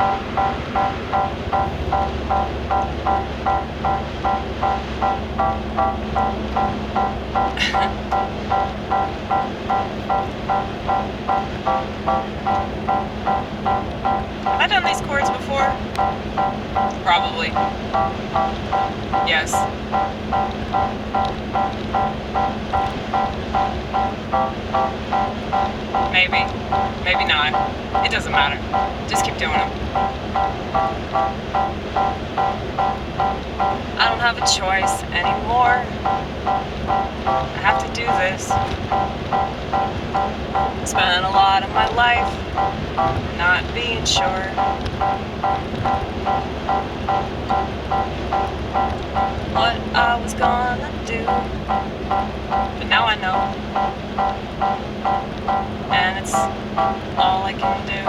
Have I done these chords before? Probably. Yes. Maybe. Maybe not. It doesn't matter. Just keep doing them. I don't have a choice anymore. I have to do this. Spent a lot of my life not being sure what I was gonna do, but now I know, and it's all I can do.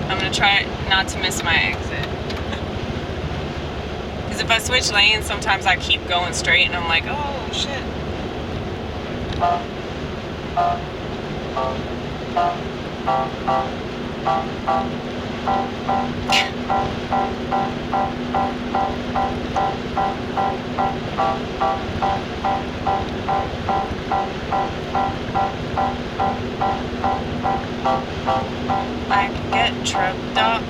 I'm gonna try not to miss my exit. Because if I switch lanes, sometimes I keep going straight and I'm like, oh shit. I can get tripped up.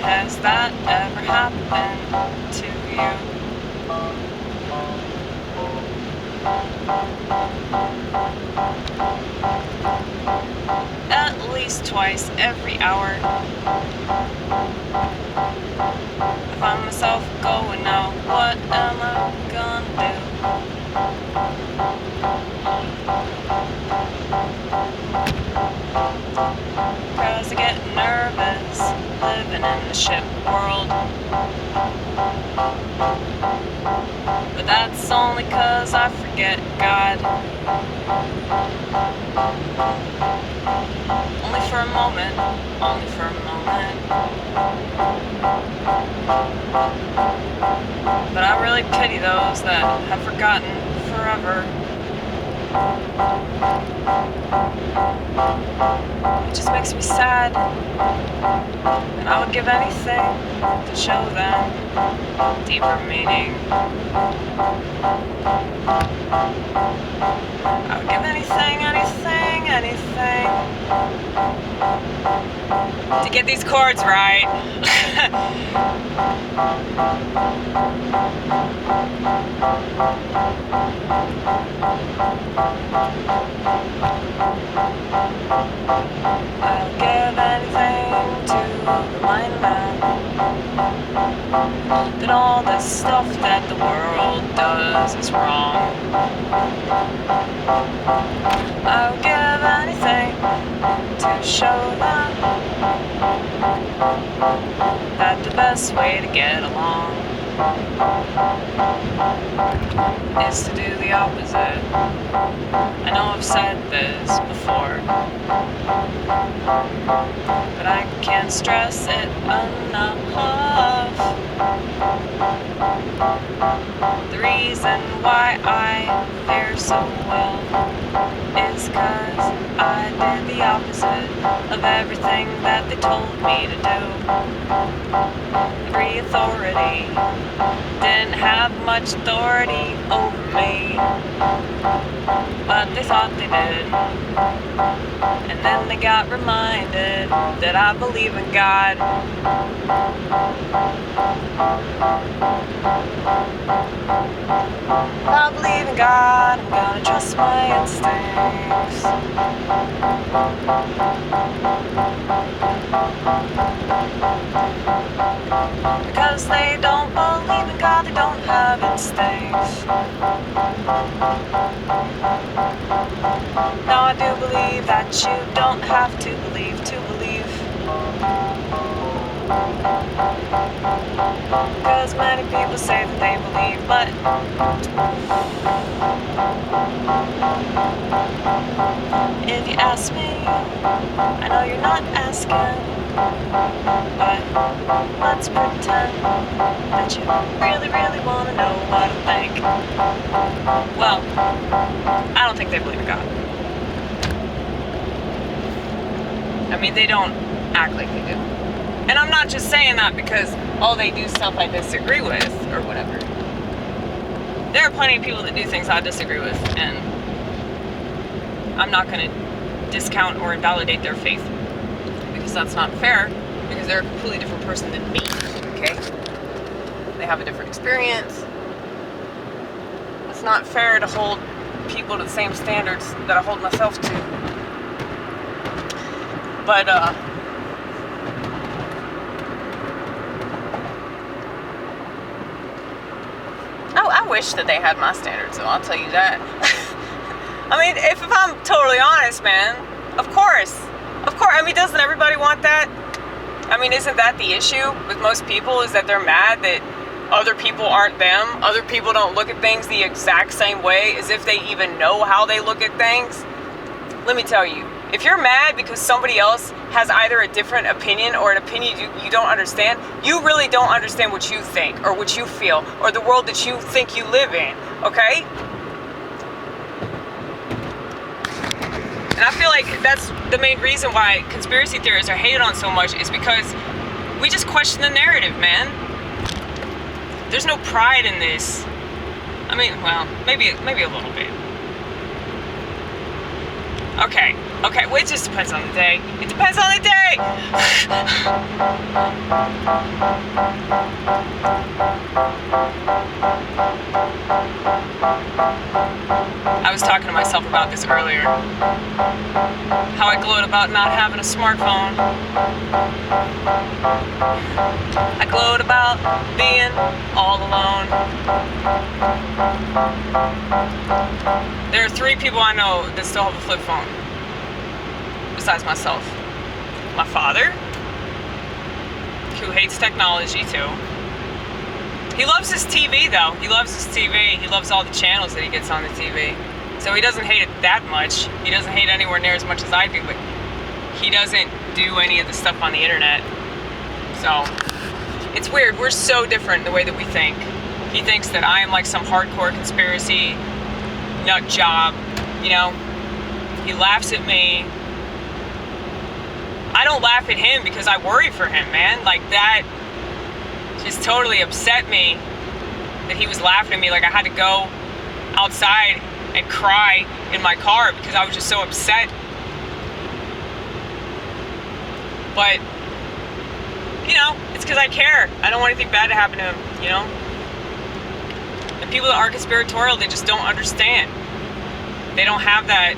Has that ever happened to you? At least twice every hour. I find myself going now, what am I gonna do? Cause I get nervous living in the ship world. But that's only cause I forget God. Only for a moment, only for a moment. But I really pity those that have forgotten forever. It just makes me sad, and I would give anything to show them deeper meaning. I would give anything, anything, anything to get these chords right. I'll give anything to remind man that all this stuff that the world does is wrong. I'll give anything to show them that the best way to get along is to do the opposite. I know I've said this before, but I can't stress it enough. The reason why I fare so well is cause I did the opposite of everything that they told me to do. Every authority didn't have much authority over me, but they thought they did. And then they got reminded that I believe in God. I believe in God, I'm gonna trust my instincts. Because they don't believe in God, they don't have instincts. Now I do believe that you don't have to believe to believe. Because many people say that they believe, but if you ask me, I know you're not asking, but Let's pretend that you really, really want to know what I think. Well, I don't think they believe in God. I mean, they don't act like they do. And I'm not just saying that because, oh, they do stuff I disagree with or whatever. There are plenty of people that do things I disagree with, and I'm not going to discount or invalidate their faith, because that's not fair, because they're a completely different person than me, okay? They have a different experience. It's not fair to hold people to the same standards that I hold myself to. But, I wish that they had my standards, so I'll tell you that. I mean, if I'm totally honest, man, of course, I mean, doesn't everybody want that? I mean, isn't that the issue with most people, is that they're mad that other people aren't them? Other people don't look at things the exact same way, as if they even know how they look at things? Let me tell you, if you're mad because somebody else has either a different opinion or an opinion you don't understand, you really don't understand what you think or what you feel or the world that you think you live in, okay? And I feel like that's the main reason why conspiracy theories are hated on so much, is because we just question the narrative, man. There's no pride in this. I mean, well, maybe a little bit. Okay, well, it just depends on the day. It depends on the day! I was talking to myself about this earlier. How I gloat about not having a smartphone. I gloat about being all alone. There are 3 people I know that still have a flip phone, besides myself. My father, who hates technology too. He loves his TV though. He loves his TV. He loves all the channels that he gets on the TV. So he doesn't hate it that much. He doesn't hate anywhere near as much as I do, but he doesn't do any of the stuff on the internet. So it's weird. We're so different in the way that we think. He thinks that I am like some hardcore conspiracy nut job, you know. He laughs at me. I don't laugh at him because I worry for him, man. Like, that just totally upset me that he was laughing at me. Like, I had to go outside and cry in my car because I was just so upset. But, you know, it's because I care. I don't want anything bad to happen to him, you know. And people that are conspiratorial, they just don't understand. They don't have that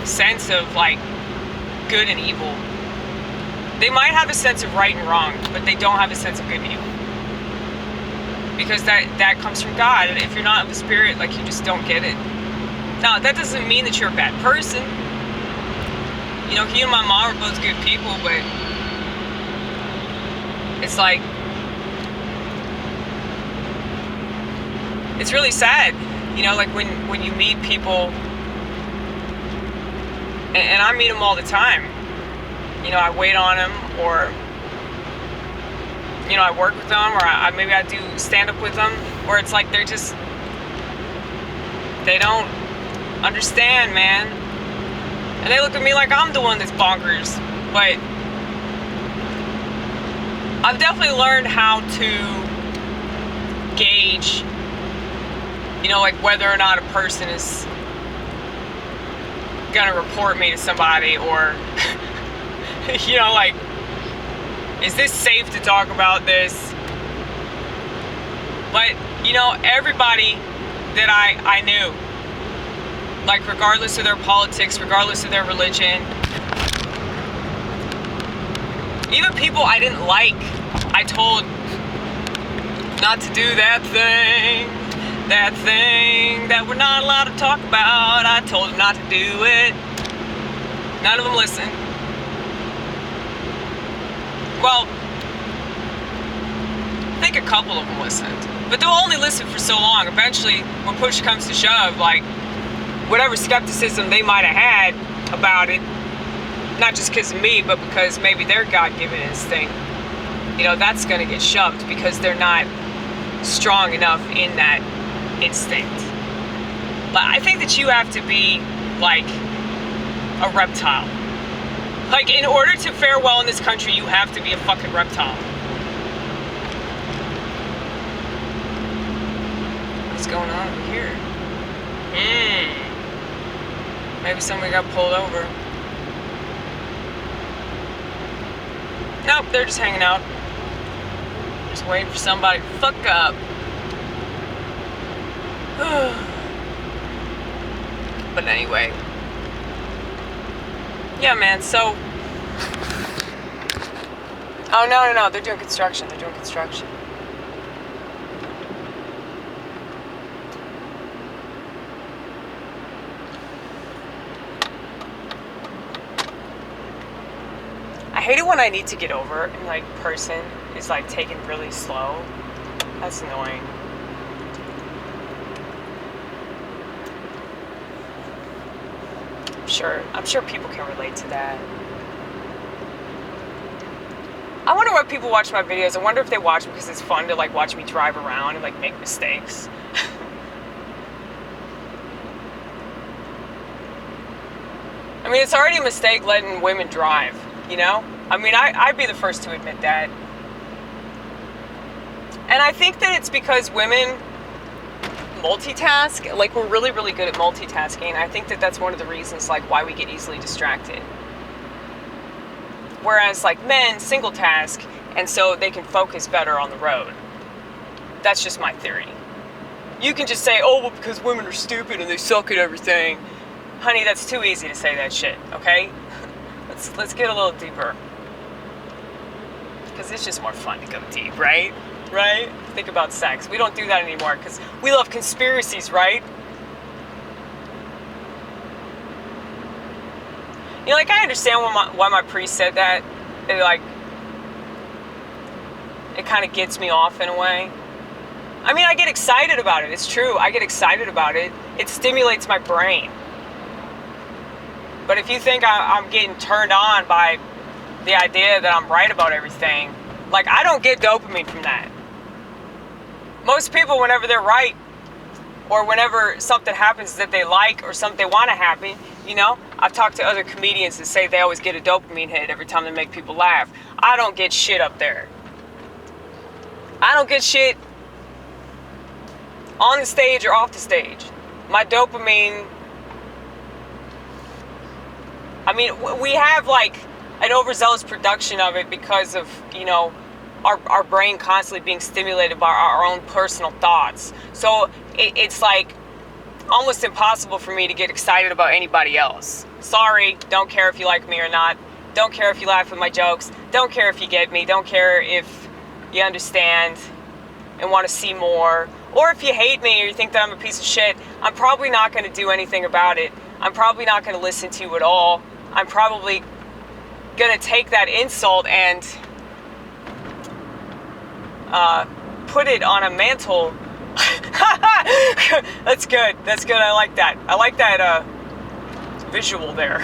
sense of, like, good and evil. They might have a sense of right and wrong, but they don't have a sense of good and evil. Because that comes from God. And if you're not of the Spirit, like, you just don't get it. Now, that doesn't mean that you're a bad person. You know, he and my mom are both good people, but it's like, it's really sad, you know, like when you meet people, and I meet them all the time. You know, I wait on them, or, you know, I work with them, or maybe I do stand up with them, or it's like they're just, they don't understand, man. And they look at me like I'm the one that's bonkers. But I've definitely learned how to gauge, you know, like whether or not a person is gonna report me to somebody, or you know, like, is this safe to talk about this? But, you know, everybody that I knew, like, regardless of their politics, regardless of their religion, even people I didn't like, I told not to do that thing that we're not allowed to talk about. I told them not to do it. None of them listened. Well, I think a couple of them listened, but they'll only listen for so long. Eventually, when push comes to shove, like, whatever skepticism they might have had about it, not just because of me, but because maybe their God-given instinct, you know, that's going to get shoved because they're not strong enough in that instinct. But I think that you have to be like a reptile. Like, in order to fare well in this country, you have to be a fucking reptile. What's going on over here? Maybe somebody got pulled over. Nope, they're just hanging out. Just waiting for somebody to fuck up. But anyway. Yeah, man, so... Oh, no, they're doing construction. They're doing construction. I hate it when I need to get over and, like, person is, like, taking really slow. That's annoying. I'm sure people can relate to that. I wonder why people watch my videos. I wonder if they watch because it's fun to, like, watch me drive around and, like, make mistakes. I mean, it's already a mistake letting women drive, you know? I mean, I'd be the first to admit that. And I think that it's because women multitask. Like, we're really, really good at multitasking. I think that that's one of the reasons, like, why we get easily distracted. Whereas, like, men single task, and so they can focus better on the road. That's just my theory. You can just say, oh, well, because women are stupid and they suck at everything. Honey, that's too easy to say that shit, okay? Let's get a little deeper. Because it's just more fun to go deep, right? Right? Think about sex. We don't do that anymore because we love conspiracies, right? You know, like, I understand why my priest said that. It kind of gets me off in a way. I mean, I get excited about it. It's true. I get excited about it. It stimulates my brain. But if you think I'm getting turned on by the idea that I'm right about everything, like, I don't get dopamine from that. Most people, whenever they're right, or whenever something happens that they like, or something they want to happen, you know, I've talked to other comedians that say they always get a dopamine hit every time they make people laugh. I don't get shit up there. I don't get shit on the stage or off the stage. My dopamine, I mean, we have, like, an overzealous production of it because of, you know, our brain constantly being stimulated by our own personal thoughts. So it's like almost impossible for me to get excited about anybody else. Sorry, don't care if you like me or not. Don't care if you laugh at my jokes. Don't care if you get me. Don't care if you understand and want to see more. Or if you hate me or you think that I'm a piece of shit, I'm probably not going to do anything about it. I'm probably not going to listen to you at all. I'm probably going to take that insult and put it on a mantle. That's good. That's good. I like that. I like that visual there.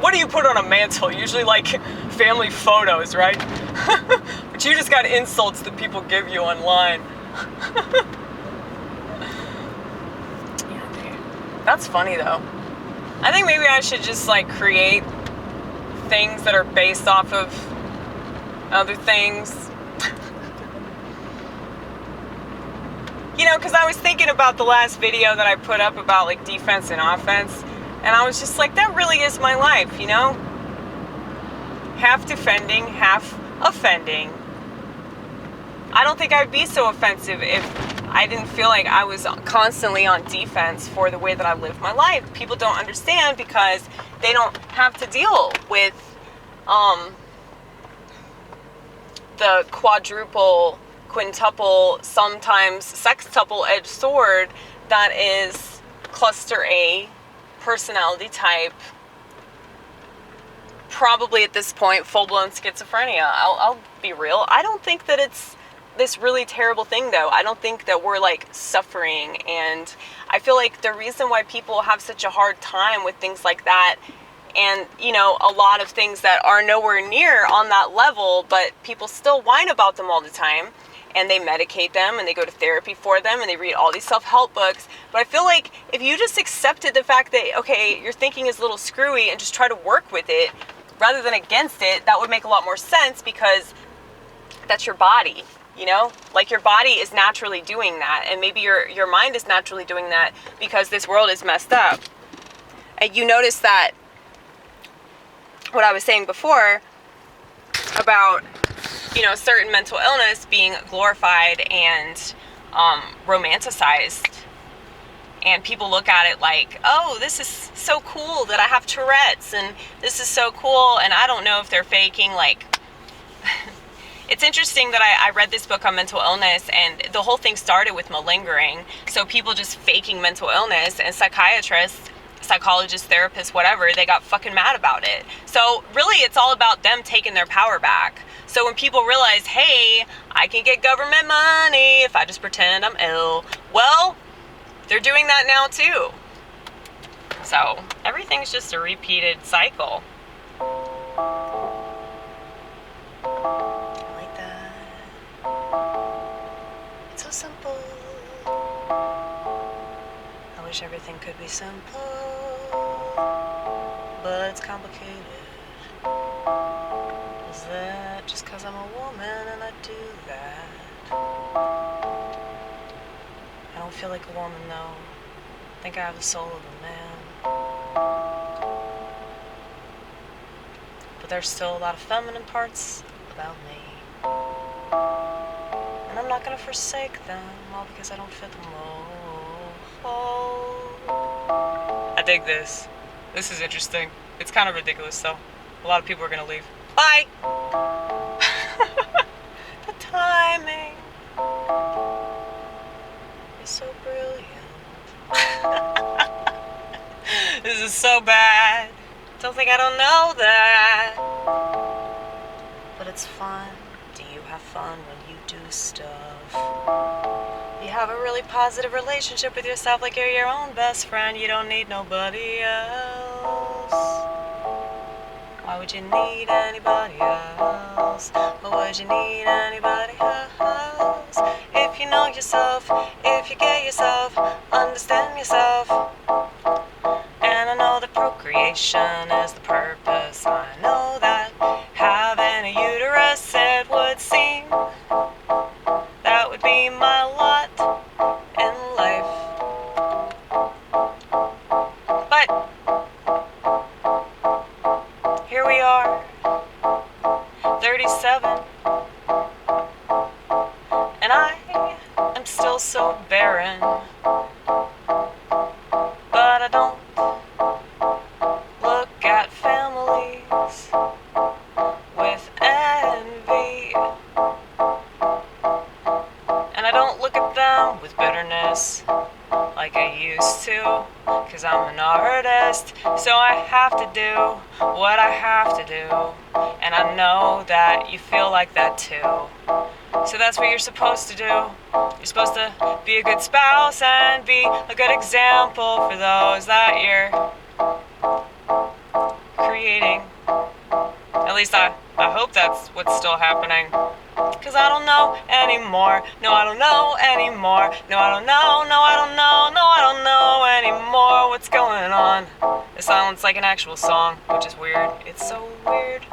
What do you put on a mantle? Usually, like, family photos, right? But you just got insults that people give you online. That's funny, though. I think maybe I should just, like, create things that are based off of other things. You know, because I was thinking about the last video that I put up about, like, defense and offense, and I was just like, that really is my life, you know? Half defending, half offending. I don't think I'd be so offensive if I didn't feel like I was constantly on defense for the way that I live my life. People don't understand because they don't have to deal with the quadruple, quintuple, sometimes sextuple-edged sword that is cluster A, personality type, probably at this point full-blown schizophrenia. I'll be real. I don't think that it's this really terrible thing, though. I don't think that we're, like, suffering, and I feel like the reason why people have such a hard time with things like that and, you know, a lot of things that are nowhere near on that level, but people still whine about them all the time, and they medicate them, and they go to therapy for them, and they read all these self-help books. But I feel like if you just accepted the fact that, okay, your thinking is a little screwy, and just try to work with it rather than against it, that would make a lot more sense, because that's your body, you know? Like, your body is naturally doing that, and maybe your mind is naturally doing that because this world is messed up. And you notice that what I was saying before about, you know, certain mental illness being glorified and romanticized, and people look at it like, oh, this is so cool that I have Tourette's, and this is so cool, and I don't know if they're faking, like, it's interesting that I read this book on mental illness, and the whole thing started with malingering, so people just faking mental illness, and psychiatrists, psychologists, therapists, whatever, they got fucking mad about it. So really, it's all about them taking their power back. So when people realize, hey, I can get government money if I just pretend I'm ill, well, they're doing that now too. So everything's just a repeated cycle. I like that. It's so simple. I wish everything could be simple, but it's complicated. Is that just because I'm a woman and I do that? I don't feel like a woman though. I think I have the soul of a man. But there's still a lot of feminine parts about me. And I'm not gonna forsake them, all because I don't fit the mold. I dig this. This is interesting. It's kind of ridiculous though. A lot of people are gonna leave. Bye! The timing is so brilliant. This is so bad. Don't think I don't know that. But it's fun. Do you have fun when you do stuff? You have a really positive relationship with yourself, like you're your own best friend. You don't need nobody else. Why would you need anybody else? Why would you need anybody else? If you know yourself, if you get yourself, understand yourself. And I know that procreation is the purpose. I know that having a uterus, it would seem, that would be my lot in life. But here we are, 37, and I am still so barren. But I don't look at families with envy, and I don't look at them with bitterness like I used to, 'cause I'm an artist, so I have to do what I have to do, and I know that you feel like that too. So that's what you're supposed to do. You're supposed to be a good spouse and be a good example for those that you're creating. At least I hope that's what's still happening. 'Cause I don't know anymore. No, I don't know anymore. No, I don't know. No, I don't know. No, I don't know anymore what's going on. It sounds like an actual song, which is weird. It's so weird.